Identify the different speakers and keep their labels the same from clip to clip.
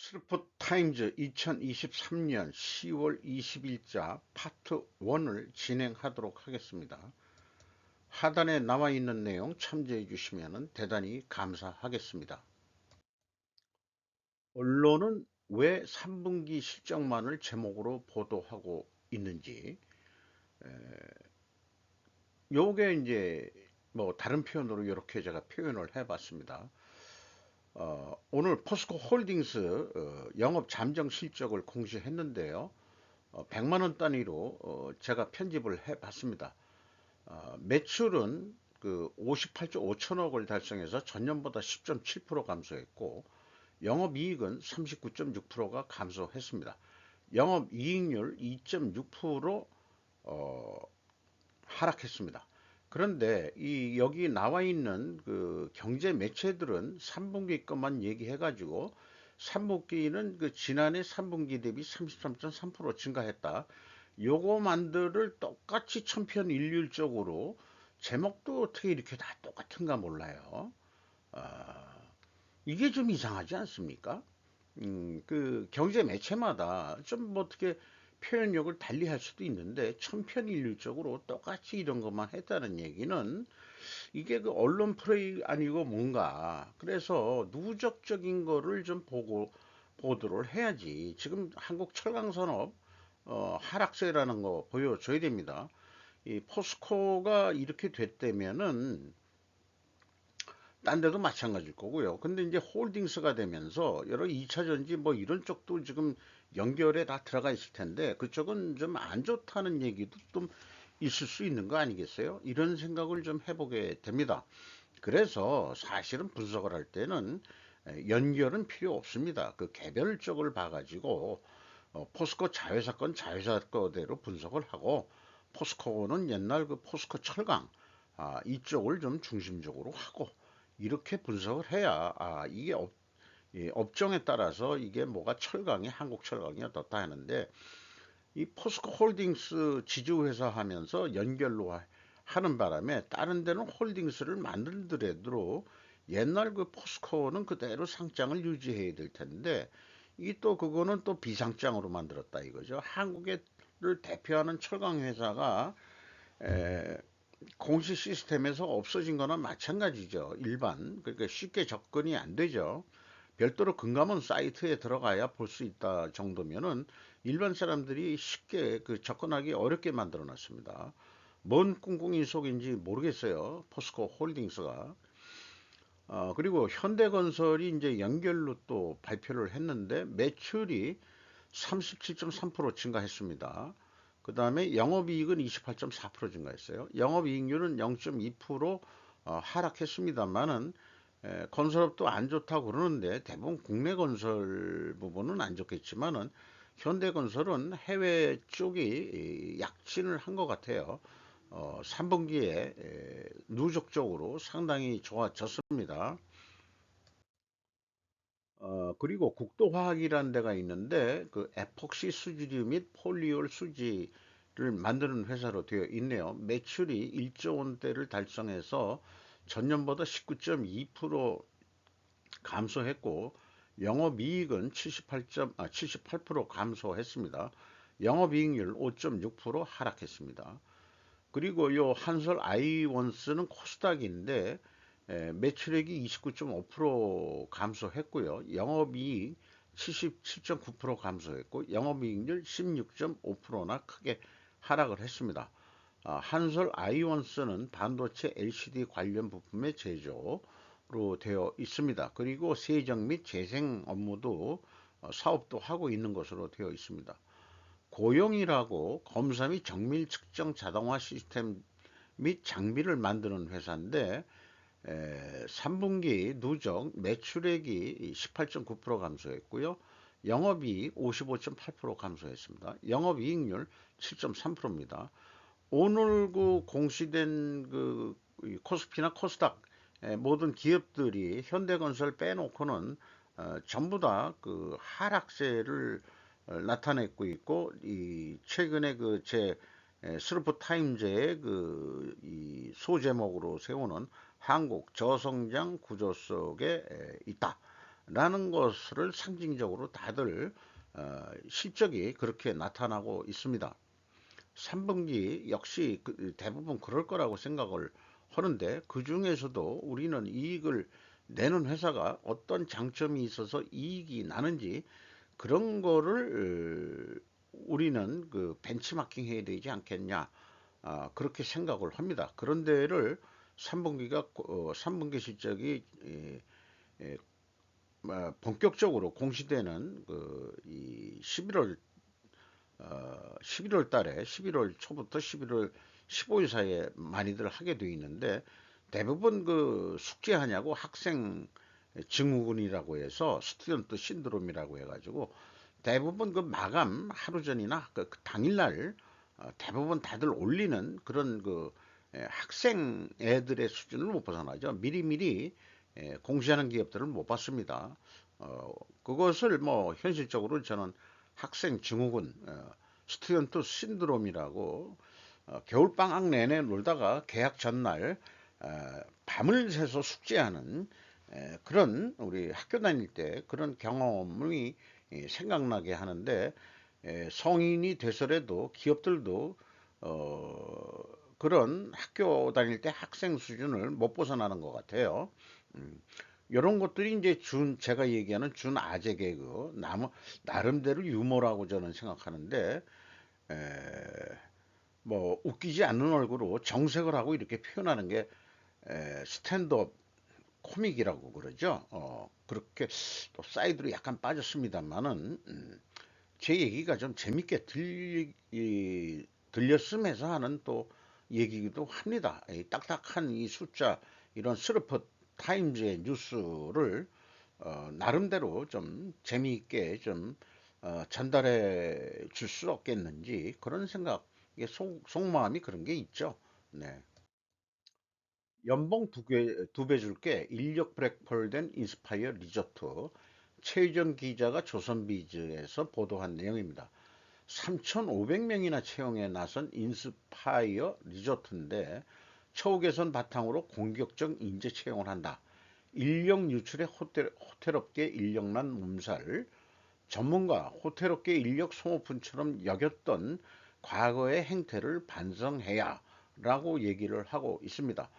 Speaker 1: 스루포타임즈 2023년 10월 20일자 파트 1을 진행하도록 하겠습니다. 하단에 나와 있는 내용 참조해 주시면 대단히 감사하겠습니다. 언론은 왜 3분기 실적만을 제목으로 보도하고 있는지, 요게 이제 뭐 다른 표현으로 이렇게 제가 표현을 해봤습니다. 오늘 포스코 홀딩스 영업 잠정 실적을 공시했는데요. 100만 원 단위로 제가 편집을 해 봤습니다. 매출은 그 58조 5천억을 달성해서 전년보다 10.7% 감소했고, 영업이익은 39.6%가 감소했습니다. 영업이익률 2.6% 하락했습니다. 그런데 이 여기 나와 있는 그 경제 매체들은 3분기 것만 얘기해가지고 3분기는 그 지난해 3분기 대비 33.3% 증가했다. 요거만들을 똑같이 천편일률적으로 제목도 어떻게 이렇게 다 똑같은가 몰라요. 아, 이게 좀 이상하지 않습니까? 그 경제 매체마다 좀 뭐 어떻게 표현력을 달리 할 수도 있는데 천편일률적으로 똑같이 이런 것만 했다는 얘기는 이게 그 언론 플레이 아니고 뭔가 그래서 누적적인 거를 좀 보도를 해야지. 지금 한국 철강산업 하락세라는 거 보여줘야 됩니다. 이 포스코가 이렇게 됐다면은 딴 데도 마찬가지일 거고요. 근데 이제 홀딩스가 되면서 여러 2차 전지 뭐 이런 쪽도 지금 연결에 다 들어가 있을 텐데 그쪽은 좀 안 좋다는 얘기도 좀 있을 수 있는 거 아니겠어요? 이런 생각을 좀 해보게 됩니다. 그래서 사실은 분석을 할 때는 연결은 필요 없습니다. 그 개별적을 봐가지고 포스코 자회사건 자회사거대로 분석을 하고 포스코는 옛날 그 포스코 철강 이쪽을 좀 중심적으로 하고 이렇게 분석을 해야 이게 이 업종에 따라서 이게 뭐가 철강이 한국 철강이 어떻다 하는데 이 포스코 홀딩스 지주회사 하면서 연결로 하는 바람에 다른 데는 홀딩스를 만들더라도 옛날 그 포스코는 그대로 상장을 유지해야 될 텐데 이 또 그거는 또 비상장으로 만들었다 이거죠. 한국을 대표하는 철강 회사가 공시 시스템에서 없어진 거나 마찬가지죠. 일반 그러니까 쉽게 접근이 안 되죠. 별도로 금감원 사이트에 들어가야 볼 수 있다 정도면은 일반 사람들이 쉽게 그 접근하기 어렵게 만들어 놨습니다. 뭔 꿍꿍이 속인지 모르겠어요. 포스코 홀딩스가. 그리고 현대건설이 이제 연결로 또 발표를 했는데 매출이 37.3% 증가했습니다. 그 다음에 영업이익은 28.4% 증가했어요. 영업이익률은 0.2% 하락했습니다만은 건설업도 안 좋다고 그러는데 대부분 국내 건설 부분은 안 좋겠지만은 현대건설은 해외 쪽이 약진을 한 것 같아요. 3분기에 누적적으로 상당히 좋아졌습니다. 그리고 국도화학이라는 데가 있는데 그 에폭시 수지류 및 폴리올 수지를 만드는 회사로 되어 있네요. 매출이 1조 원대를 달성해서 전년보다 19.2% 감소했고 영업이익은 78% 감소했습니다. 영업이익률 5.6% 하락했습니다. 그리고 요 한솔 아이원스는 코스닥인데 매출액이 29.5% 감소했고요. 영업이익 77.9% 감소했고 영업이익률 16.5%나 크게 하락을 했습니다. 한솔 아이원스는 반도체 LCD 관련 부품의 제조로 되어 있습니다. 그리고 세정 및 재생 업무도 사업도 하고 있는 것으로 되어 있습니다. 고용이라고 검사 및 정밀 측정 자동화 시스템 및 장비를 만드는 회사인데 3분기 누적 매출액이 18.9% 감소했고요. 영업이익 55.8% 감소했습니다. 영업이익률 7.3%입니다. 오늘 그 공시된 그 코스피나 코스닥 모든 기업들이 현대건설 빼놓고는 전부 다 그 하락세를 나타내고 있고 이 최근에 그 제 스루프 타임즈의 그 이 소제목으로 세우는 한국 저성장 구조 속에 있다. 라는 것을 상징적으로 다들 실적이 그렇게 나타나고 있습니다. 3분기 역시 대부분 그럴 거라고 생각을 하는데, 그 중에서도 우리는 이익을 내는 회사가 어떤 장점이 있어서 이익이 나는지 그런 거를 우리는 그 벤치마킹 해야 되지 않겠냐, 그렇게 생각을 합니다. 그런 데를 3분기 실적이 본격적으로 공시되는 이 11월 달에 11월 초부터 11월 15일 사이에 많이들 하게 돼 있는데, 대부분 그 숙제하냐고 학생 증후군이라고 해서 스튜던트 신드롬이라고 해가지고 대부분 그 마감 하루 전이나 그 당일날 대부분 다들 올리는 그런 학생 애들의 수준을 못 벗어나죠. 미리미리 공시하는 기업들을 못 봤습니다. 그것을 뭐 현실적으로 저는 학생 증후군, 스튜던트 신드롬이라고, 겨울방학 내내 놀다가 개학 전날 밤을 새서 숙제하는 그런, 우리 학교 다닐 때 그런 경험이 생각나게 하는데, 성인이 돼서라도 기업들도 그런 학교 다닐 때 학생 수준을 못 벗어나는 것 같아요. 이런 것들이 이제 제가 얘기하는 준 아재 개그, 나름대로 유머라고 저는 생각하는데, 에, 뭐 웃기지 않는 얼굴로 정색을 하고 이렇게 표현하는 게 스탠드업 코믹이라고 그러죠. 그렇게 또 사이드로 약간 빠졌습니다만은, 제 얘기가 좀 재밌게 들렸음에서 하는 또 얘기기도 합니다. 이 딱딱한 이 숫자, 이런 스르프 타임즈의 뉴스를 나름대로 좀 재미있게 좀 전달해 줄 수 없겠는지, 그런 생각에 속마음이 그런 게 있죠. 네. 연봉 두 배 줄게. 인력 브렉펄된 인스파이어 리조트. 최유정 기자가 조선비즈에서 보도한 내용입니다. 3,500명이나 채용에 나선 인스파이어 리조트인데, 처우 개선 바탕으로 공격적 인재 채용을 한다. 인력 유출에 호텔업계 인력난 몸살. 전문가 호텔업계 인력 소모품처럼 여겼던 과거의 행태를 반성해야 라고 얘기를 하고 있습니다.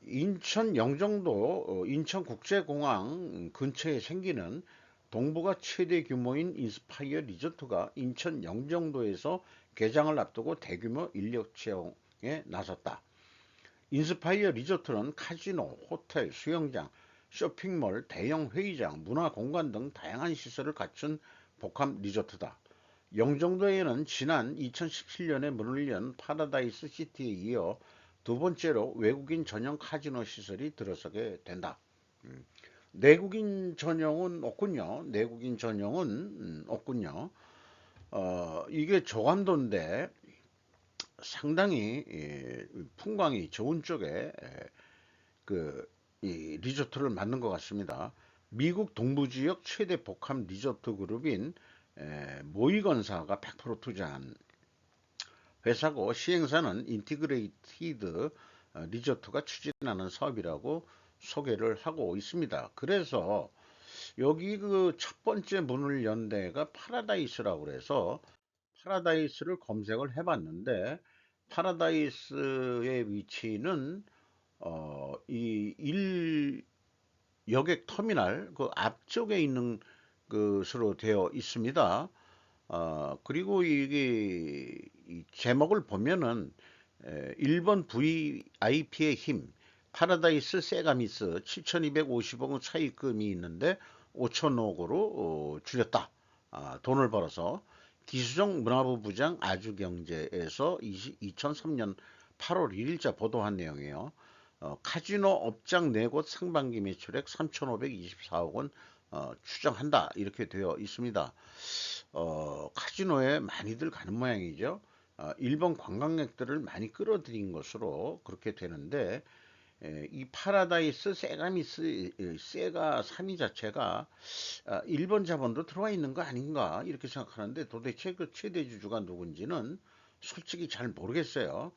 Speaker 1: 인천 영종도 인천국제공항 근처에 생기는 동부가 최대 규모인 인스파이어 리조트가 인천 영종도에서 개장을 앞두고 대규모 인력 채용에 나섰다. 인스파이어 리조트는 카지노, 호텔, 수영장, 쇼핑몰, 대형 회의장, 문화공간 등 다양한 시설을 갖춘 복합 리조트다. 영종도에는 지난 2017년에 문을 연 파라다이스 시티에 이어 두 번째로 외국인 전용 카지노 시설이 들어서게 된다. 내국인 전용은 없군요. 내국인 전용은 없군요. 이게 저감도인데 상당히 풍광이 좋은 쪽에 이 리조트를 만든 것 같습니다. 미국 동부 지역 최대 복합 리조트 그룹인 모이건사가 100% 투자한 회사고, 시행사는 인티그레이티드 리조트가 추진하는 사업이라고 소개를 하고 있습니다. 그래서 여기 그 첫 번째 문을 연 데가 파라다이스라고 그래서 파라다이스를 검색을 해봤는데, 파라다이스의 위치는 이 여객 터미널 그 앞쪽에 있는 것으로 되어 있습니다. 그리고 이게 이 제목을 보면은 1번 VIP의 힘, 파라다이스 세가미스 7,250억 차입금이 있는데 5천억으로 줄였다. 돈을 벌어서. 기수정 문화부 부장 아주경제에서 2003년 8월 1일자 보도한 내용이에요. 카지노 업장 4곳 상반기 매출액 3,524억 원 추정한다. 이렇게 되어 있습니다. 카지노에 많이들 가는 모양이죠. 일본 관광객들을 많이 끌어들인 것으로 그렇게 되는데, 이 파라다이스 세가미스 세가 3위 자체가 일본 자본도 들어와 있는 거 아닌가 이렇게 생각하는데, 도대체 그 최대 주주가 누군지는 솔직히 잘 모르겠어요.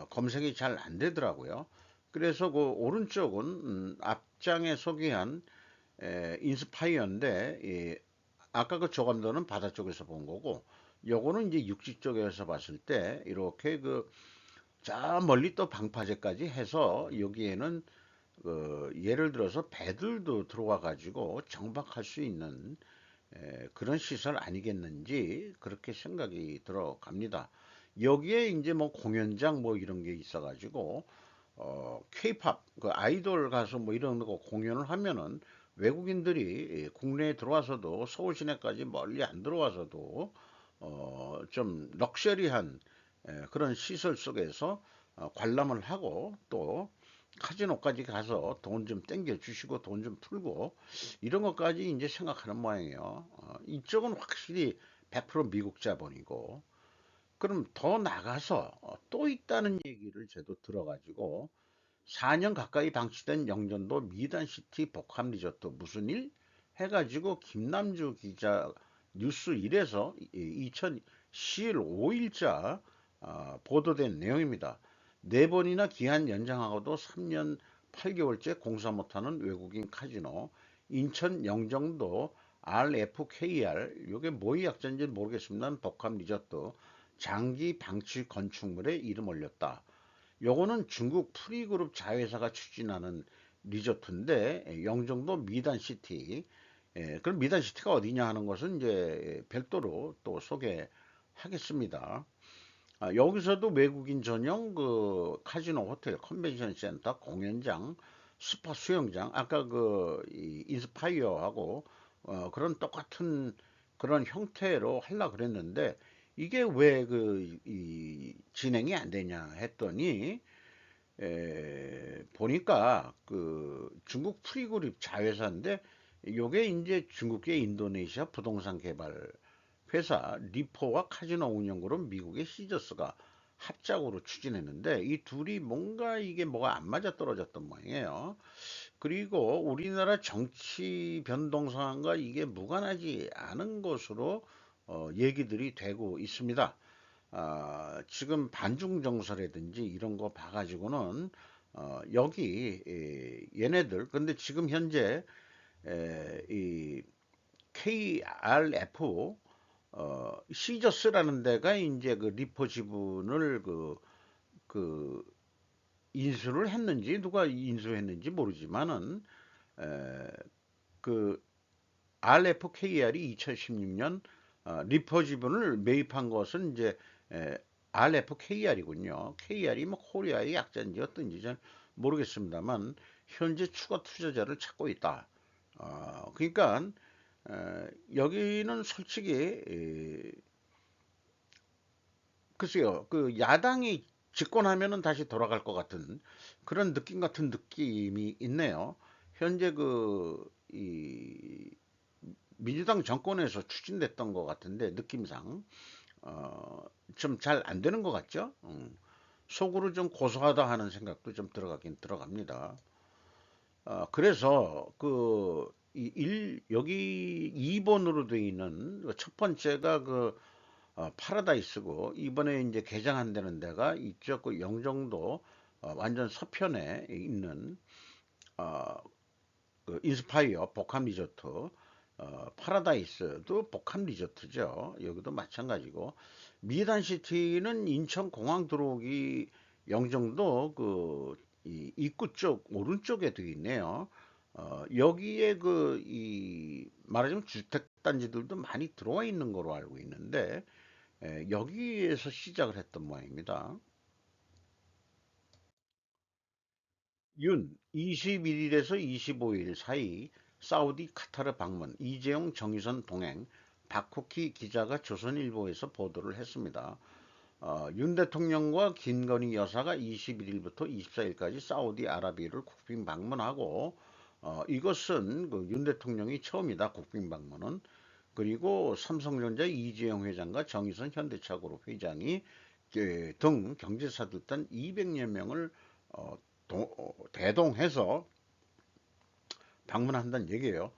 Speaker 1: 검색이 잘 안 되더라고요. 그래서 그 오른쪽은 앞장에 소개한 인스파이어인데 아까 그 저감도는 바다 쪽에서 본 거고 요거는 이제 육지 쪽에서 봤을 때 이렇게 그 저 멀리 또 방파제까지 해서 여기에는 예를 들어서 배들도 들어와 가지고 정박할 수 있는 그런 시설 아니겠는지 그렇게 생각이 들어갑니다. 여기에 이제 뭐 공연장 뭐 이런 게 있어 가지고 케이팝 그 아이돌 가수 뭐 이런 거 공연을 하면은 외국인들이 국내에 들어와서도 서울 시내까지 멀리 안 들어와서도 좀 럭셔리한 그런 시설 속에서 관람을 하고 또 카지노까지 가서 돈 좀 땡겨 주시고 돈 좀 풀고 이런 것까지 이제 생각하는 모양이에요. 이쪽은 확실히 100% 미국 자본이고 그럼 더 나가서 또 있다는 얘기를 저도 들어가지고 4년 가까이 방치된 영전도 미단시티 복합 리조트 무슨 일? 해가지고 김남주 기자 뉴스 1에서 2010일 5일자 보도된 내용입니다. 네 번이나 기한 연장하고도 3년 8개월째 공사 못하는 외국인 카지노 인천 영종도 RFKR 이게 뭐의 약자인지 모르겠습니다. 복합 리조트 장기 방치 건축물에 이름 올렸다. 요거는 중국 프리그룹 자회사가 추진하는 리조트인데 영종도 미단시티 그럼 미단시티가 어디냐 하는 것은 이제 별도로 또 소개하겠습니다. 여기서도 외국인 전용 그 카지노 호텔 컨벤션 센터 공연장 스파 수영장 아까 그 인스파이어하고 그런 똑같은 그런 형태로 하려 그랬는데 이게 왜 진행이 안 되냐 했더니 보니까 그 중국 프리그룹 자회사인데 요게 이제 중국계 인도네시아 부동산 개발 회사 리포와 카지노 운영그룹 미국의 시저스가 합작으로 추진했는데 이 둘이 뭔가 이게 뭐가 안 맞아 떨어졌던 모양이에요. 그리고 우리나라 정치 변동 상황과 이게 무관하지 않은 것으로 얘기들이 되고 있습니다. 지금 반중 정서라든지 이런 거 봐가지고는 여기 얘네들 근데 지금 현재 이 KRF 시저스라는 데가 이제 그 리포 지분을 그 인수를 했는지 누가 인수했는지 모르지만은 에, 그 RFKR이 2016년 리퍼 지분을 매입한 것은 이제 RFKR이군요. KR이 뭐 코리아의 약자인지 어떤지 잘 모르겠습니다만 현재 추가 투자자를 찾고 있다. 그러니까 여기는 솔직히 글쎄요, 그 야당이 집권하면은 다시 돌아갈 것 같은 그런 느낌 같은 느낌이 있네요. 현재 민주당 정권에서 추진됐던 것 같은데 느낌상 어, 좀 잘 안 되는 것 같죠? 속으로 좀 고소하다 하는 생각도 좀 들어가긴 들어갑니다. 그래서 여기 2번으로 되어 있는 첫 번째가 파라다이스고 이번에 이제 개장한다는 데가 이쪽 그 영종도 완전 서편에 있는 어, 그 인스파이어 복합 리조트 파라다이스도 복합 리조트죠. 여기도 마찬가지고 미단시티는 인천공항 들어오기 영종도 이 입구 쪽 오른쪽에 되어 있네요. 여기에 말하자면 주택단지들도 많이 들어와 있는 거로 알고 있는데 여기에서 시작을 했던 모양입니다. 윤 21일에서 25일 사이 사우디 카타르 방문 이재용 정유선 동행 박호키 기자가 조선일보에서 보도를 했습니다. 윤 대통령과 김건희 여사가 21일부터 24일까지 사우디아라비아를 국빈 방문하고 이것은 윤 대통령이 처음이다 국빈 방문은 그리고 삼성전자 이재용 회장과 정의선 현대차그룹 회장이 등 경제사들 단 200여 명을 어, 대동해서 방문한다는 얘기예요.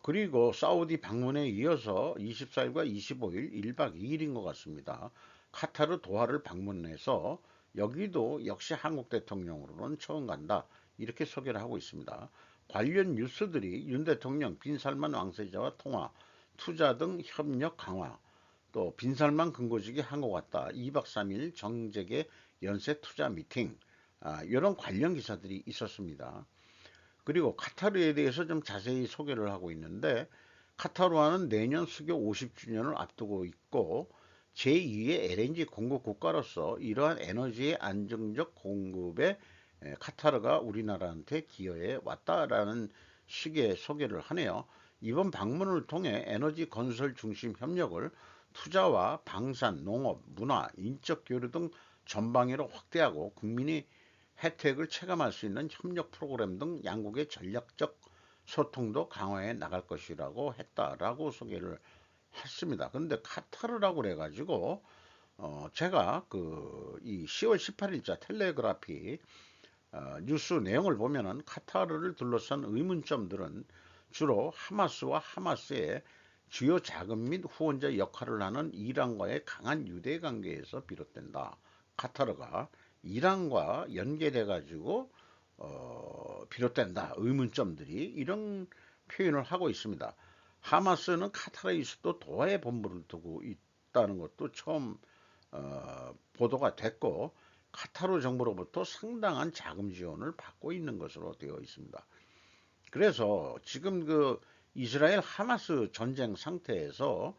Speaker 1: 그리고 사우디 방문에 이어서 24일과 25일 1박 2일인 것 같습니다. 카타르 도하를 방문해서 여기도 역시 한국 대통령으로는 처음 간다. 이렇게 소개를 하고 있습니다. 관련 뉴스들이 윤 대통령 빈살만 왕세자와 통화, 투자 등 협력 강화, 또 빈살만 근거지기 한 것 같다. 2박 3일 정재계 연쇄 투자 미팅, 이런 관련 기사들이 있었습니다. 그리고 카타르에 대해서 좀 자세히 소개를 하고 있는데, 카타르와는 내년 수교 50주년을 앞두고 있고 제2의 LNG 공급 국가로서 이러한 에너지의 안정적 공급에 카타르가 우리나라한테 기여해 왔다라는 식의 소개를 하네요. 이번 방문을 통해 에너지 건설 중심 협력을 투자와 방산, 농업, 문화, 인적 교류 등 전방위로 확대하고 국민이 혜택을 체감할 수 있는 협력 프로그램 등 양국의 전략적 소통도 강화해 나갈 것이라고 했다라고 소개를 했습니다. 그런데 카타르라고 그래가지고 제가 그 이 10월 18일자 텔레그라피 뉴스 내용을 보면은 카타르를 둘러싼 의문점들은 주로 하마스와 하마스의 주요 자금 및 후원자 역할을 하는 이란과의 강한 유대 관계에서 비롯된다. 카타르가 이란과 연계돼 가지고 비롯된다. 의문점들이 이런 표현을 하고 있습니다. 하마스는 카타르의 수도 도하에 본부를 두고 있다는 것도 처음 보도가 됐고 카타르 정부로부터 상당한 자금 지원을 받고 있는 것으로 되어 있습니다. 그래서 지금 그 이스라엘 하마스 전쟁 상태에서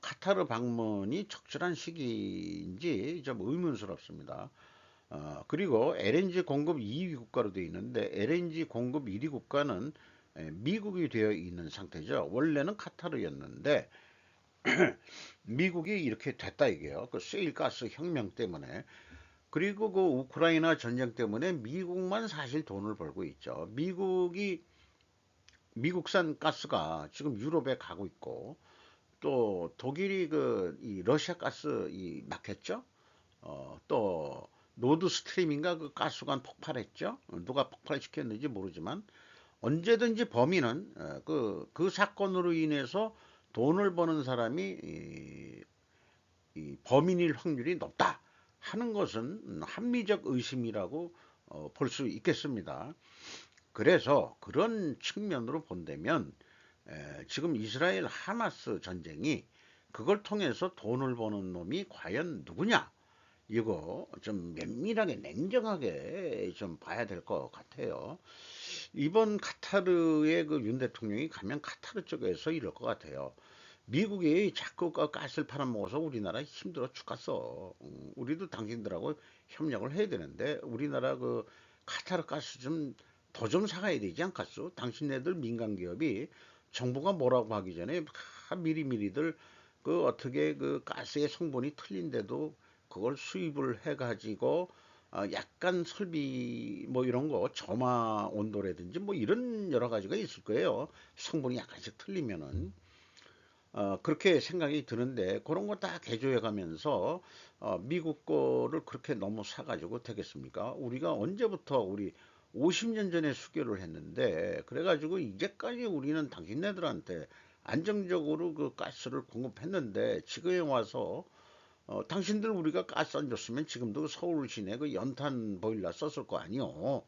Speaker 1: 카타르 방문이 적절한 시기인지 좀 의문스럽습니다. 그리고 LNG 공급 2위 국가로 되어 있는데 LNG 공급 1위 국가는 미국이 되어 있는 상태죠. 원래는 카타르였는데 미국이 이렇게 됐다 이게요. 그 세일가스 혁명 때문에. 그리고 그 우크라이나 전쟁 때문에 미국만 사실 돈을 벌고 있죠. 미국산 가스가 지금 유럽에 가고 있고 또 독일이 그 이 러시아 가스 이 막혔죠. 또 노드 스트림인가 그 가스관 폭발했죠. 누가 폭발시켰는지 모르지만 언제든지 범인은 그 사건으로 인해서 돈을 버는 사람이 이 범인일 확률이 높다 하는 것은 합리적 의심이라고 볼 수 있겠습니다. 그래서 그런 측면으로 본다면 지금 이스라엘 하마스 전쟁이 그걸 통해서 돈을 버는 놈이 과연 누구냐? 이거 좀 면밀하게 냉정하게 좀 봐야 될 것 같아요. 이번 카타르에 그 윤 대통령이 가면 카타르 쪽에서 이럴 것 같아요. 미국이 자꾸 가스를 팔아먹어서 우리나라 힘들어 죽겠어. 우리도 당신들하고 협력을 해야 되는데 우리나라 그 카타르 가스 좀 더 좀 사가야 되지 않겠소? 당신네들 민간 기업이 정부가 뭐라고 하기 전에 미리미리들 그 어떻게 그 가스의 성분이 틀린데도 그걸 수입을 해가지고 약간 설비 뭐 이런 거 점화 온도라든지 뭐 이런 여러 가지가 있을 거예요. 성분이 약간씩 틀리면은. 그렇게 생각이 드는데 그런 거 다 개조해 가면서 미국 거를 그렇게 너무 사가지고 되겠습니까? 우리가 언제부터 우리 50년 전에 수교를 했는데 그래가지고 이제까지 우리는 당신네들한테 안정적으로 그 가스를 공급했는데 지금에 와서 당신들 우리가 가스 안 줬으면 지금도 서울 시내 그 연탄 보일러 썼을 거 아니요.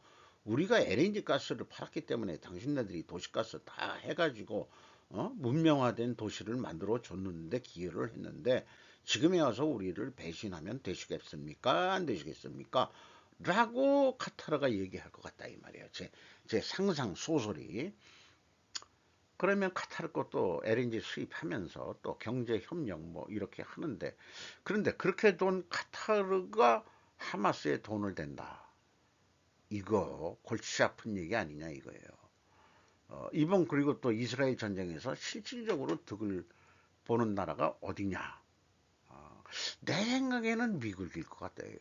Speaker 1: 우리가 LNG 가스를 팔았기 때문에 당신네들이 도시가스 다 해가지고 문명화된 도시를 만들어 줬는데 기여를 했는데 지금에 와서 우리를 배신하면 되시겠습니까? 안 되시겠습니까? 라고 카타르가 얘기할 것 같다 이 말이에요. 제 상상 소설이. 그러면 카타르 것도 LNG 수입하면서 또 경제 협력 뭐 이렇게 하는데 그런데 그렇게 돈 카타르가 하마스에 돈을 댄다. 이거 골치 아픈 얘기 아니냐 이거예요. 이번 그리고 또 이스라엘 전쟁에서 실질적으로 득을 보는 나라가 어디냐? 내 생각에는 미국일 것 같아요.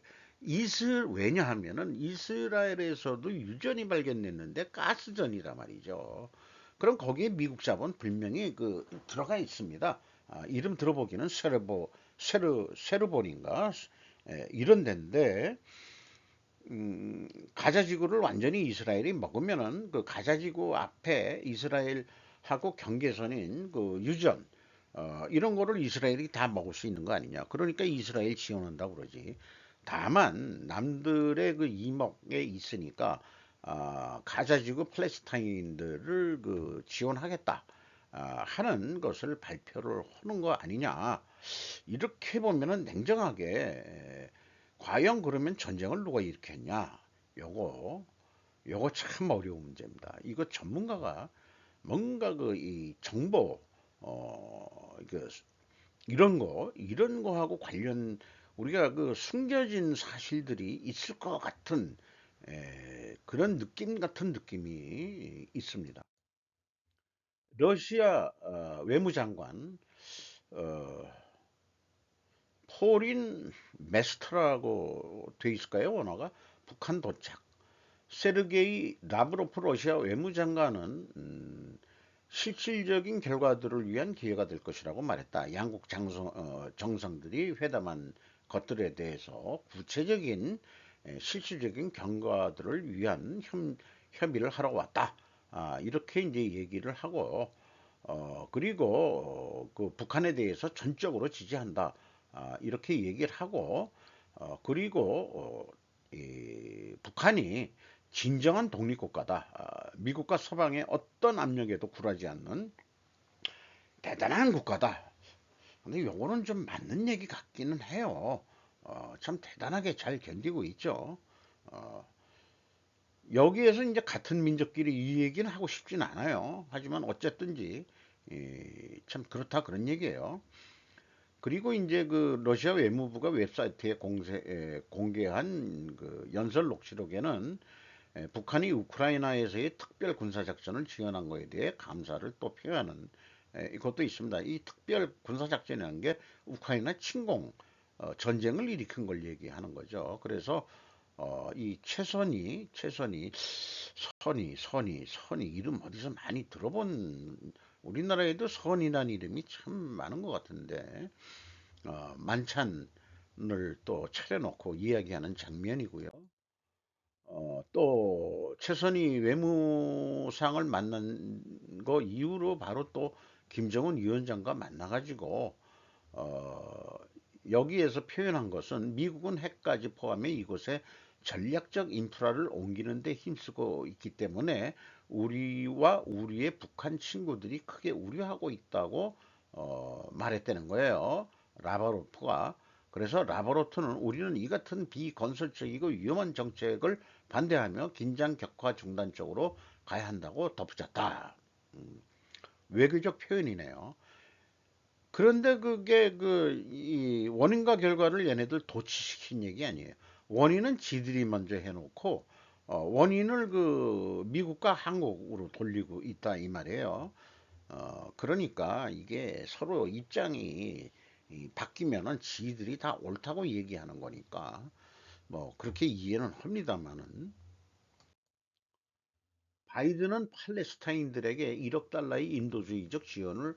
Speaker 1: 왜냐하면은 이스라엘에서도 유전이 발견됐는데 가스전이라 말이죠. 그럼 거기에 미국 자본 분명히 그 들어가 있습니다. 이름 들어보기는 세르본인가 이런 데인데 가자지구를 완전히 이스라엘이 먹으면은 그 가자지구 앞에 이스라엘하고 경계선인 그 유전 이런 거를 이스라엘이 다 먹을 수 있는 거 아니냐. 그러니까 이스라엘 지원한다고 그러지. 다만 남들의 그 이목에 있으니까 가자지구 팔레스타인들을 지원하겠다 하는 것을 발표를 하는 거 아니냐. 이렇게 보면은 냉정하게 과연 그러면 전쟁을 누가 일으켰냐? 요거 요거 참 어려운 문제입니다. 이거 전문가가 뭔가 이 정보 그 이런 거하고 관련 우리가 숨겨진 사실들이 있을 것 같은 그런 느낌 같은 느낌이 있습니다. 러시아 외무장관 어, 폴인 메스트라고 돼 있을까요? 언어가 북한 도착. 세르게이 라브로프 러시아 외무장관은 실질적인 결과들을 위한 기회가 될 것이라고 말했다. 양국 정상들이 회담한 것들에 대해서 구체적인 실질적인 결과들을 위한 협의를 하러 왔다. 이렇게 이제 얘기를 하고 그리고 그 북한에 대해서 전적으로 지지한다. 이렇게 얘기를 하고 그리고 이 북한이 진정한 독립국가다. 미국과 서방의 어떤 압력에도 굴하지 않는 대단한 국가다. 근데 요거는 좀 맞는 얘기 같기는 해요. 참 대단하게 잘 견디고 있죠. 어, 여기에서 이제 같은 민족끼리 이 얘기는 하고 싶진 않아요. 하지만 어쨌든지 참 그렇다 그런 얘기예요. 그리고 이제 러시아 외무부가 웹사이트에 공개한 연설 녹취록에는 북한이 우크라이나에서의 특별 군사작전을 지원한 것에 대해 감사를 또 표하는 이것도 있습니다. 이 특별 군사작전이라는 게 우크라이나 침공 전쟁을 일으킨 걸 얘기하는 거죠. 그래서 이 선이 이름 어디서 많이 들어본 우리나라에도 선이라는 이름이 참 많은 것 같은데 만찬을 또 차려놓고 이야기하는 장면이고요. 또 최선희 외무상을 만난 거 이후로 바로 또 김정은 위원장과 만나가지고 어, 여기에서 표현한 것은 미국은 핵까지 포함해 이곳에 전략적 인프라를 옮기는 데 힘쓰고 있기 때문에 우리와 우리의 북한 친구들이 크게 우려하고 있다고 말했다는 거예요. 라바로프가. 그래서 라바로프는 우리는 이 같은 비건설적이고 위험한 정책을 반대하며 긴장 격화 중단 쪽으로 가야 한다고 덧붙였다. 외교적 표현이네요. 그런데 그게 이 원인과 결과를 얘네들 도취시킨 얘기 아니에요. 원인은 지들이 먼저 해놓고 원인을 미국과 한국으로 돌리고 있다 이 말이에요. 그러니까 이게 서로 입장이 바뀌면은 지들이 다 옳다고 얘기하는 거니까 뭐 그렇게 이해는 합니다만은 바이든은 팔레스타인들에게 1억 달러의 인도주의적 지원을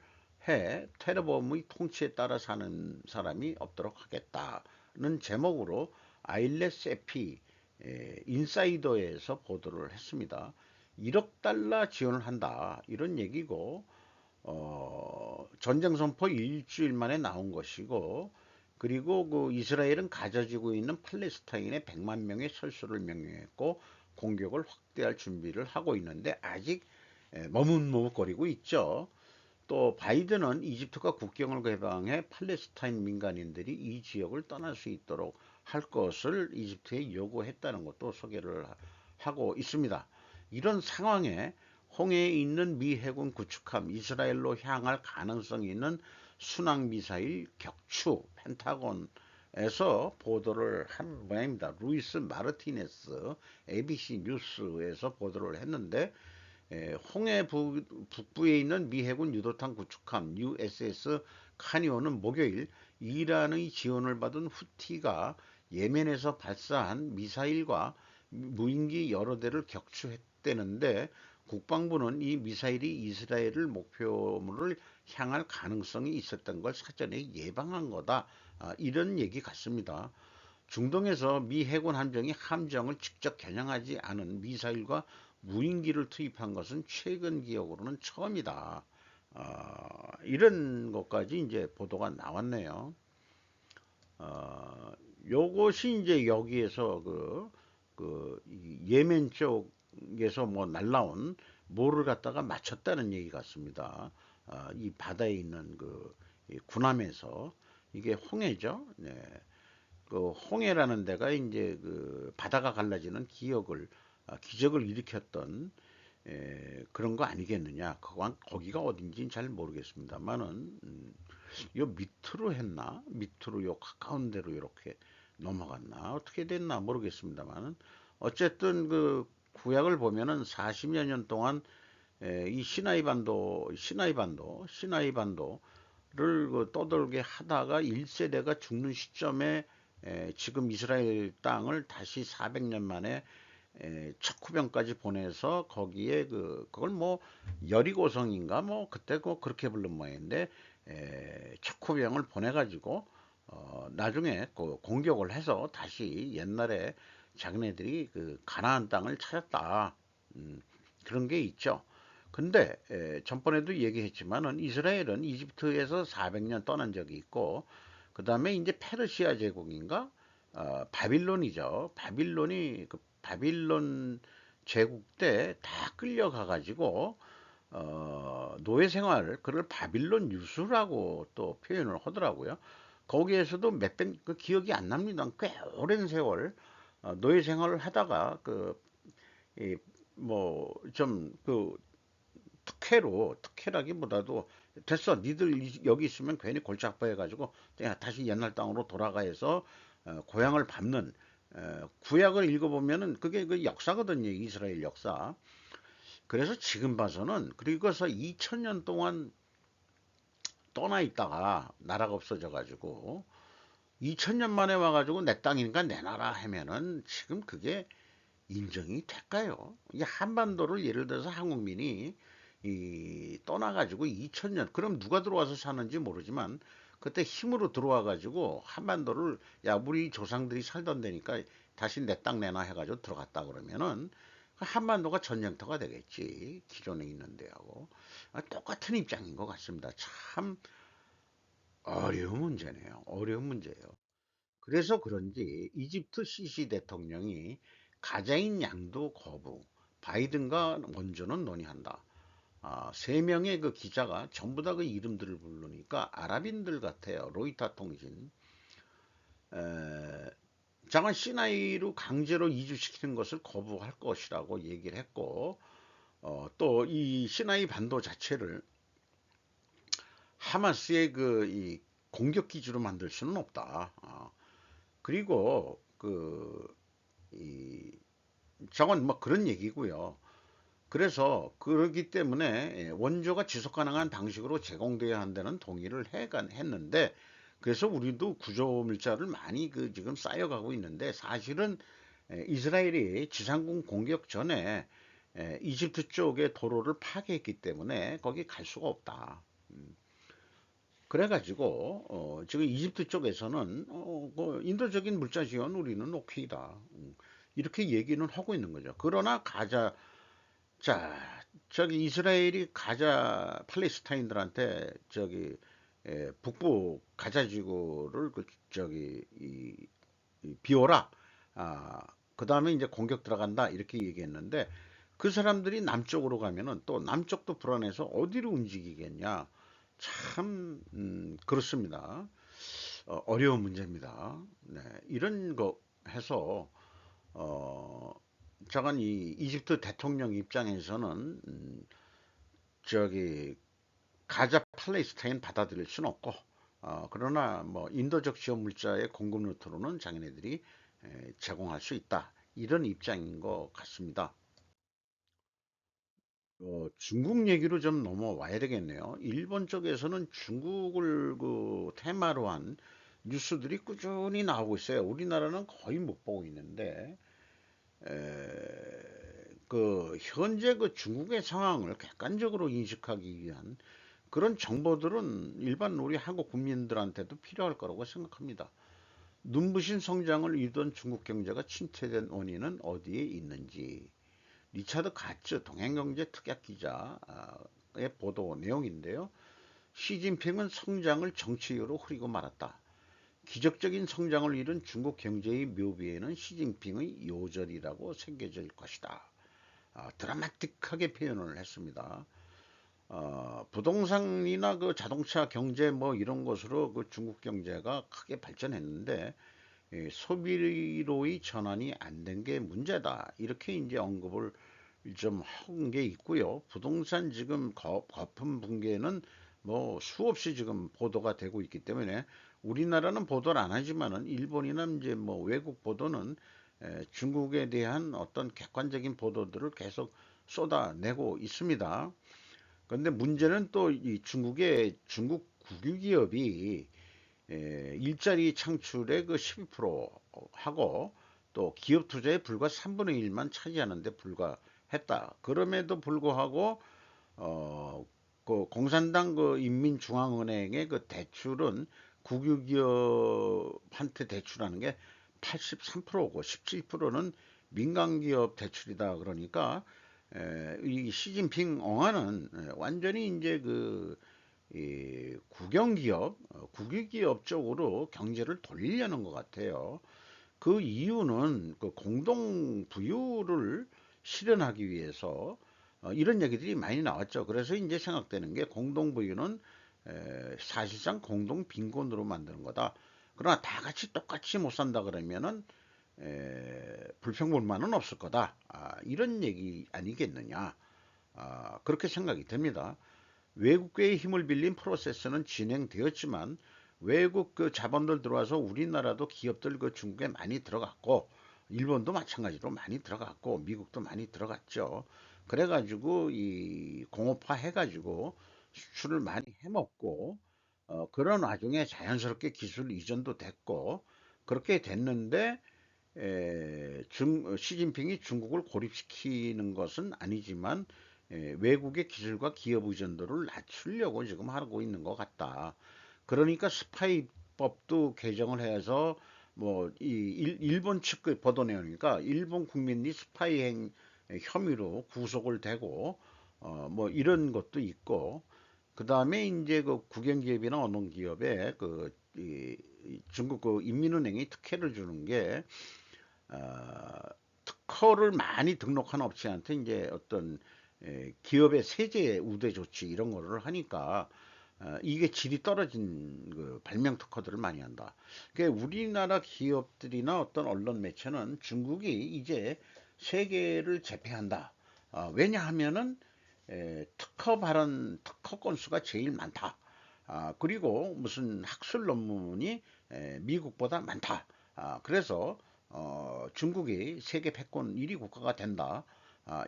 Speaker 1: 해 테러범의 통치에 따라 사는 사람이 없도록 하겠다는 제목으로 아일렛세피 인사이더에서 보도를 했습니다. 1억 달러 지원을 한다 이런 얘기고 전쟁 선포 일주일 만에 나온 것이고 그리고 이스라엘은 가져지고 있는 팔레스타인의 100만 명의 철수를 명령했고 공격을 확대할 준비를 하고 있는데 아직 머뭇머뭇거리고 있죠. 또 바이든은 이집트과 국경을 개방해 팔레스타인 민간인들이 이 지역을 떠날 수 있도록 할 것을 이집트에 요구했다는 것도 소개를 하고 있습니다. 이런 상황에 홍해에 있는 미 해군 구축함 이스라엘로 향할 가능성이 있는 순항 미사일 격추 펜타곤에서 보도를 한 모양입니다. 루이스 마르티네스 ABC 뉴스에서 보도를 했는데 홍해 북부에 있는 미 해군 유도탄 구축함 USS 카니오는 목요일 이란의 지원을 받은 후티가 예멘에서 발사한 미사일과 무인기 여러 대를 격추했다는데 국방부는 이 미사일이 이스라엘을 목표물을 향할 가능성이 있었던 걸 사전에 예방한 거다. 이런 얘기 같습니다. 중동에서 미 해군 함정이 함정을 직접 겨냥하지 않은 미사일과 무인기를 투입한 것은 최근 기억으로는 처음이다. 이런 것까지 이제 보도가 나왔네요. 요것이 이제 여기에서 예멘 쪽 중국에서 뭐 날라온 뭐를 갖다가 맞췄다는 얘기 같습니다. 이 바다에 있는 이 군함에서 이게 홍해죠. 네. 그 홍해라는 데가 이제 그 바다가 갈라지는 기적을 일으켰던 그런 거 아니겠느냐. 거기가 어딘지는 잘 모르겠습니다만은 요 밑으로 했나? 밑으로 요 가까운 데로 이렇게 넘어갔나? 어떻게 됐나 모르겠습니다만은 어쨌든 그 구약을 보면은 40여 년 동안 이 시나이 반도를 그 떠돌게 하다가 1세대가 죽는 시점에 지금 이스라엘 땅을 다시 400년 만에 척후병까지 보내서 거기에 그걸 뭐 여리고성인가 뭐 그때 그렇게 부른 모양인데 척후병을 보내가지고 나중에 그 공격을 해서 다시 옛날에 자기네들이 그 가나안 땅을 찾았다. 음, 그런 게 있죠. 근데 전번에도 얘기했지만은 이스라엘은 이집트에서 400년 떠난 적이 있고 그 다음에 이제 페르시아 제국인가 바빌론이죠. 바빌론 제국 때 다 끌려가 가지고 노예 생활 그걸 바빌론 유수라고 또 표현을 하더라고요. 거기에서도 그 기억이 안 납니다. 꽤 오랜 세월 노예 생활을 하다가 뭐좀그 특혜라기보다도 됐어. 니들 여기 있으면 괜히 골치 아파해가지고 다시 옛날 땅으로 돌아가 해서 고향을 밟는 구약을 읽어보면은 그게 그 역사거든요. 이스라엘 역사. 그래서 지금 봐서는 그리고서 2000년 동안 떠나 있다가 나라가 없어져가지고 2000년 만에 와가지고 내 땅이니까 내놔라 하면은 지금 그게 인정이 될까요? 이 한반도를 예를 들어서 한국민이 떠나가지고 2000년 그럼 누가 들어와서 사는지 모르지만 그때 힘으로 들어와가지고 한반도를 야 우리 조상들이 살던 데니까 다시 내 땅 내놔 해가지고 들어갔다 그러면은 그 한반도가 전쟁터가 되겠지. 기존에 있는 데하고 똑같은 입장인 것 같습니다. 참 어려운 문제네요. 어려운 문제예요. 그래서 그런지 이집트 시시 대통령이 가자인 양도 거부, 바이든과 원조는 논의한다. 세 명의 그 기자가 전부 다 그 이름들을 부르니까 아랍인들 같아요. 로이터 통신. 에, 장한 시나이로 강제로 이주시키는 것을 거부할 것이라고 얘기를 했고, 또 이 시나이 반도 자체를 하마스의 이 공격 기지로 만들 수는 없다. 그리고 이 저건 뭐 그런 얘기고요. 그래서 그렇기 때문에 원조가 지속 가능한 방식으로 제공돼야 한다는 동의를 했는데 그래서 우리도 구조 물자를 많이 지금 쌓여가고 있는데 사실은 이스라엘이 지상군 공격 전에 이집트 쪽의 도로를 파괴했기 때문에 거기 갈 수가 없다. 그래가지고 지금 이집트 쪽에서는 그 인도적인 물자 지원 우리는 오케이다. 이렇게 얘기는 하고 있는 거죠. 그러나 자, 저기 이스라엘이 가자 팔레스타인들한테 북부 가자 지구를 비워라. 아, 그 다음에 이제 공격 들어간다 이렇게 얘기했는데 그 사람들이 남쪽으로 가면은 또 남쪽도 불안해서 어디로 움직이겠냐. 참 그렇습니다. 어려운 문제입니다. 네, 이런 거 해서 어, 저건 이 이집트 대통령 입장에서는 저기 가자 팔레스타인 받아들일 수는 없고 그러나 뭐 인도적 지원 물자의 공급 루트로는 자기네들이 제공할 수 있다 이런 입장인 것 같습니다. 중국 얘기로 좀 넘어와야 되겠네요. 일본 쪽에서는 중국을 그 테마로 한 뉴스들이 꾸준히 나오고 있어요. 우리나라는 거의 못 보고 있는데 현재 그 중국의 상황을 객관적으로 인식하기 위한 그런 정보들은 일반 우리 한국 국민들한테도 필요할 거라고 생각합니다. 눈부신 성장을 이루던 중국 경제가 침체된 원인은 어디에 있는지 리차드 가츠 동행경제 특약 기자의 보도 내용인데요. 시진핑은 성장을 정치 이유로 흐리고 말았다. 기적적인 성장을 이룬 중국 경제의 묘비에는 시진핑의 요절이라고 새겨질 것이다. 드라마틱하게 표현을 했습니다. 부동산이나 그 자동차 경제 뭐 이런 것으로 그 중국 경제가 크게 발전했는데 소비로의 전환이 안 된 게 문제다. 이렇게 이제 언급을 좀 한 게 있고요. 부동산 지금 거품 붕괴는 뭐 수없이 지금 보도가 되고 있기 때문에 우리나라는 보도를 안 하지만은 일본이나 이제 뭐 외국 보도는 중국에 대한 어떤 객관적인 보도들을 계속 쏟아내고 있습니다. 그런데 문제는 또 이 중국 국유기업이 일자리 창출의 그 12% 하고 또 기업 투자의 불과 3분의 1만 차지하는데 불과했다. 그럼에도 불구하고 그 공산당 그 인민중앙은행의 그 대출은 국유기업한테 대출하는 게 83%고 17%는 민간기업 대출이다. 그러니까 이 시진핑 엉아는 완전히 이제 이 국영기업, 국유기업 쪽으로 경제를 돌리려는 것 같아요. 그 이유는 그 공동 부유를 실현하기 위해서 이런 얘기들이 많이 나왔죠. 그래서 이제 생각되는 게 공동 부유는 사실상 공동 빈곤으로 만드는 거다. 그러나 다 같이 똑같이 못 산다 그러면은 불평불만은 없을 거다. 이런 얘기 아니겠느냐. 그렇게 생각이 됩니다. 외국계의 힘을 빌린 프로세스는 진행되었지만 외국 그 자본들 들어와서 우리나라도 기업들 그 중국에 많이 들어갔고 일본도 마찬가지로 많이 들어갔고 미국도 많이 들어갔죠. 그래가지고 이 공업화 해가지고 수출을 많이 해먹고 그런 와중에 자연스럽게 기술 이전도 됐고 그렇게 됐는데 시진핑이 중국을 고립시키는 것은 아니지만 외국의 기술과 기업 의존도를 낮추려고 지금 하고 있는 것 같다. 그러니까 스파이법도 개정을 해서 뭐 이 일본 측의 보도 내용이니까 일본 국민이 스파이 혐의로 구속을 되고 뭐 이런 것도 있고 그 다음에 이제 그 국영기업이나 언론기업에 이 중국 그 인민은행이 특혜를 주는 게 어, 특허를 많이 등록한 업체한테 이제 어떤 기업의 세제 우대 조치 이런 거를 하니까 이게 질이 떨어진 그 발명 특허들을 많이 한다. 그러니까 우리나라 기업들이나 어떤 언론 매체는 중국이 이제 세계를 제패한다. 왜냐하면은 특허 건수가 제일 많다. 그리고 무슨 학술 논문이 미국보다 많다. 그래서 중국이 세계 패권 1위 국가가 된다.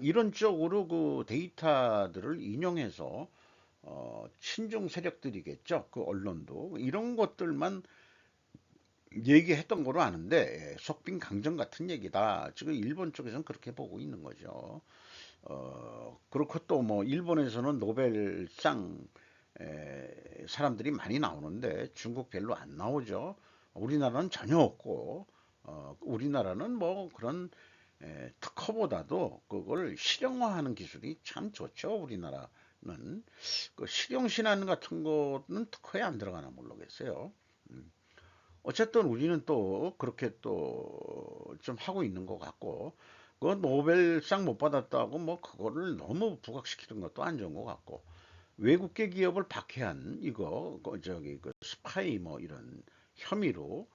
Speaker 1: 이런 쪽으로 그 데이터들을 인용해서 친중 세력들이겠죠. 그 언론도 이런 것들만 얘기했던 거로 아는데 속빈 강정 같은 얘기다. 지금 일본 쪽에서는 그렇게 보고 있는 거죠. 그렇고 또 뭐 일본에서는 노벨상 사람들이 많이 나오는데 중국 별로 안 나오죠. 우리나라는 전혀 없고 우리나라는 뭐 그런 특허보다도 그걸 실용화하는 기술이 참 좋죠. 우리나라는 그 실용신안 같은 거는 특허에 안 들어가나 모르겠어요. 어쨌든 우리는 또 그렇게 또 좀 하고 있는 것 같고 그 노벨상 못 받았다고 뭐 그거를 너무 부각시키는 것도 안 좋은 것 같고 외국계 기업을 박해한 이거 저기 그 스파이 뭐 이런 혐의로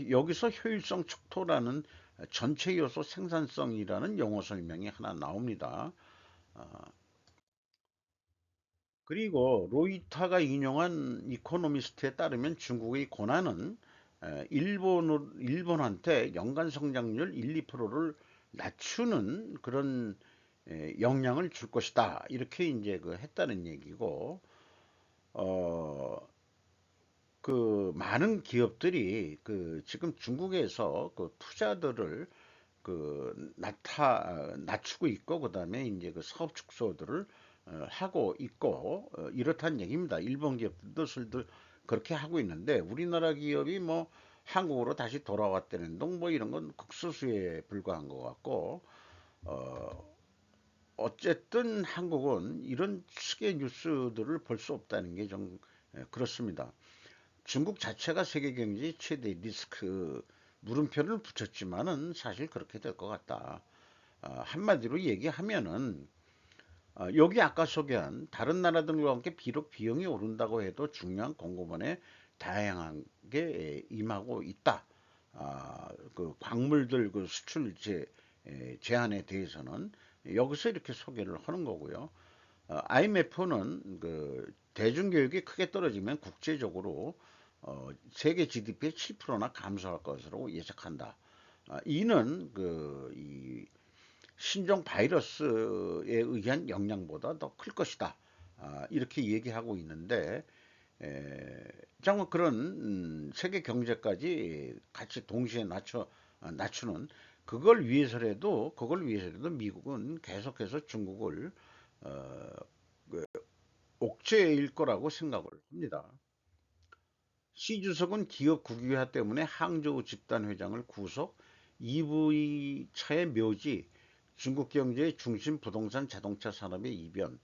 Speaker 1: 여기서 효율성 척도라는 전체 요소 생산성이라는 용어 설명이 하나 나옵니다. 그리고 로이타가 인용한 이코노미스트에 따르면 중국의 고난은 일본한테 연간 성장률 1, 2%를 낮추는 그런 영향을 줄 것이다. 이렇게 이제 그 했다는 얘기고, 어, 그 많은 기업들이 그 지금 중국에서 그 투자들을 낮추고 있고 그다음에 이제 그 사업 축소들을 하고 있고 이렇다는 얘기입니다. 일본 기업들도 슬슬 그렇게 하고 있는데 우리나라 기업이 뭐 한국으로 다시 돌아왔다는 동 뭐 이런 건 극소수에 불과한 것 같고 어, 어쨌든 한국은 이런 식의 뉴스들을 볼 수 없다는 게 좀 그렇습니다. 중국 자체가 세계 경제 최대 리스크 물음표를 붙였지만은 사실 그렇게 될 것 같다. 한마디로 얘기하면은 여기 아까 소개한 다른 나라들과 함께 비록 비용이 오른다고 해도 중요한 공급원에 다양하게 임하고 있다. 그 광물들 그 수출 제한에 대해서는 여기서 이렇게 소개를 하는 거고요. IMF는 그 대중교육이 크게 떨어지면 국제적으로 세계 GDP의 7%나 감소할 것으로 예측한다. 이는 이 신종 바이러스에 의한 영향보다 더 클 것이다. 이렇게 얘기하고 있는데 정말 그런 세계 경제까지 같이 동시에 낮추는 그걸 위해서라도 미국은 계속해서 중국을 어, 그 옥죄일 거라고 생각을 합니다. 시 주석은 기업 국유화 때문에 항저우 집단 회장을 구속, EV 차의 묘지, 중국 경제의 중심 부동산 자동차 산업의 이변,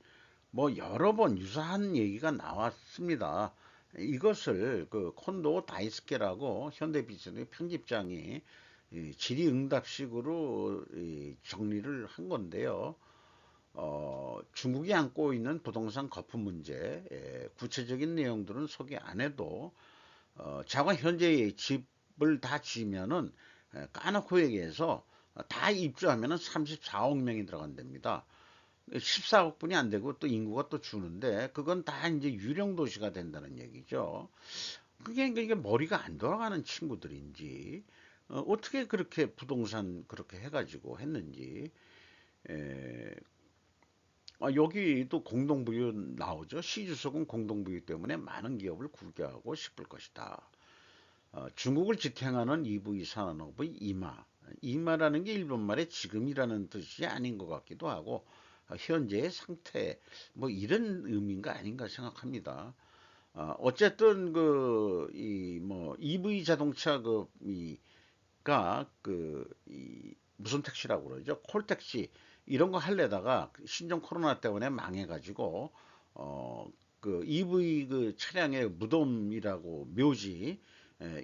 Speaker 1: 뭐 여러 번 유사한 얘기가 나왔습니다. 이것을 그 콘도 다이스케라고 현대비전의 편집장이 질의응답식으로 정리를 한 건데요. 중국이 안고 있는 부동산 거품 문제, 구체적인 내용들은 소개 안 해도 자가 현재 집을 다 지으면은 까놓고 얘기해서 다 입주하면은 34억 명이 들어간답니다. 14억 분이 안 되고 또 인구가 또 주는데 그건 다 이제 유령 도시가 된다는 얘기죠. 그게 이게 머리가 안 돌아가는 친구들인지 어떻게 그렇게 부동산 그렇게 해가지고 했는지 여기도 공동부유 나오죠. 시주석은 공동부유 때문에 많은 기업을 굴겨하고 싶을 것이다. 중국을 지탱하는 EV 산업의 이마. 이마라는 게 일본말의 지금이라는 뜻이 아닌 것 같기도 하고 현재의 상태 뭐 이런 의미인가 아닌가 생각합니다. 어쨌든 뭐 EV 자동차 무슨 택시라고 그러죠? 콜택시 이런 거 할래다가 신종 코로나 때문에 망해가지고 EV 그 차량의 무덤이라고 묘지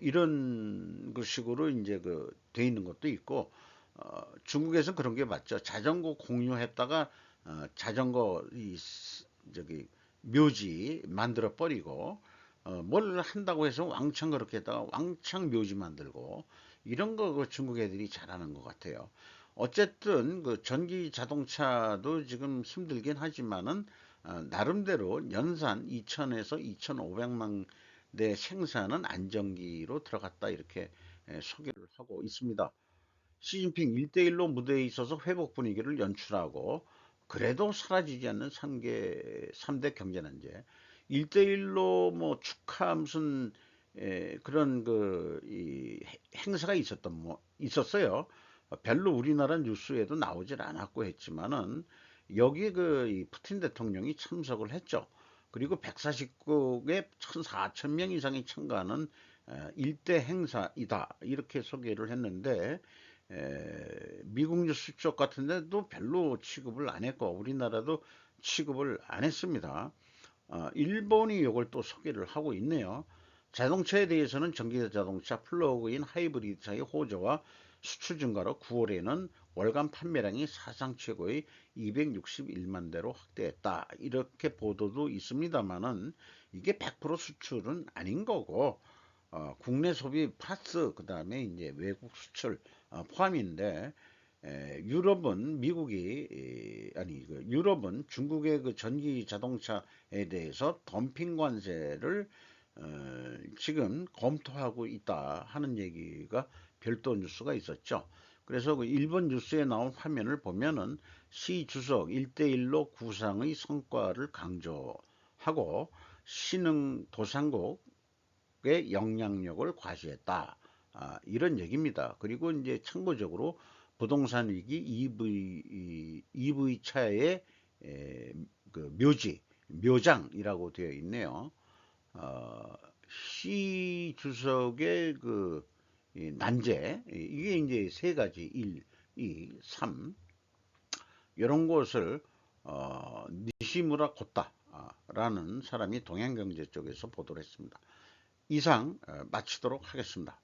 Speaker 1: 이런 그 식으로 이제 돼 있는 것도 있고 중국에서 그런 게 맞죠. 자전거 공유했다가 자전거 저기 묘지 만들어 버리고 뭘 한다고 해서 왕창 그렇게 했다가 왕창 묘지 만들고 이런 거 중국 애들이 잘하는 것 같아요. 어쨌든 그 전기 자동차도 지금 힘들긴 하지만은 나름대로 연산 2천에서 2,500만 대 생산은 안정기로 들어갔다 이렇게 소개를 하고 있습니다. 시진핑 1대1로 무대에 있어서 회복 분위기를 연출하고 그래도 사라지지 않는 3대 경제난제 1대1로 뭐 축하 무슨 그런 이 행사가 있었어요. 별로 우리나라 뉴스에도 나오질 않았고 했지만은 여기에 이 푸틴 대통령이 참석을 했죠. 그리고 140국의 1,400명 이상이 참가하는 일대 행사이다 이렇게 소개를 했는데 미국 뉴스 쪽 같은 데도 별로 취급을 안 했고 우리나라도 취급을 안 했습니다. 일본이 이걸 또 소개를 하고 있네요. 자동차에 대해서는 전기자동차, 플러그인 하이브리드차의 호조와 수출 증가로 9월에는 월간 판매량이 사상 최고의 261만 대로 확대했다. 이렇게 보도도 있습니다만은 이게 100% 수출은 아닌 거고 국내 소비 플러스 그다음에 이제 외국 수출 포함인데 유럽은 유럽은 중국의 그 전기 자동차에 대해서 덤핑 관세를 지금 검토하고 있다 하는 얘기가 별도 뉴스가 있었죠. 그래서 그 일본 뉴스에 나온 화면을 보면은 시 주석 1대1로 구상의 성과를 강조하고 신흥 도상국의 영향력을 과시했다. 이런 얘기입니다. 그리고 이제 참고적으로 부동산 위기 EV 차의 묘장이라고 되어 있네요. 시 주석의 이 난제 이게 이제 세 가지 1, 2, 3 이런 것을 니시무라 고타라는 사람이 동양경제 쪽에서 보도를 했습니다. 이상 마치도록 하겠습니다.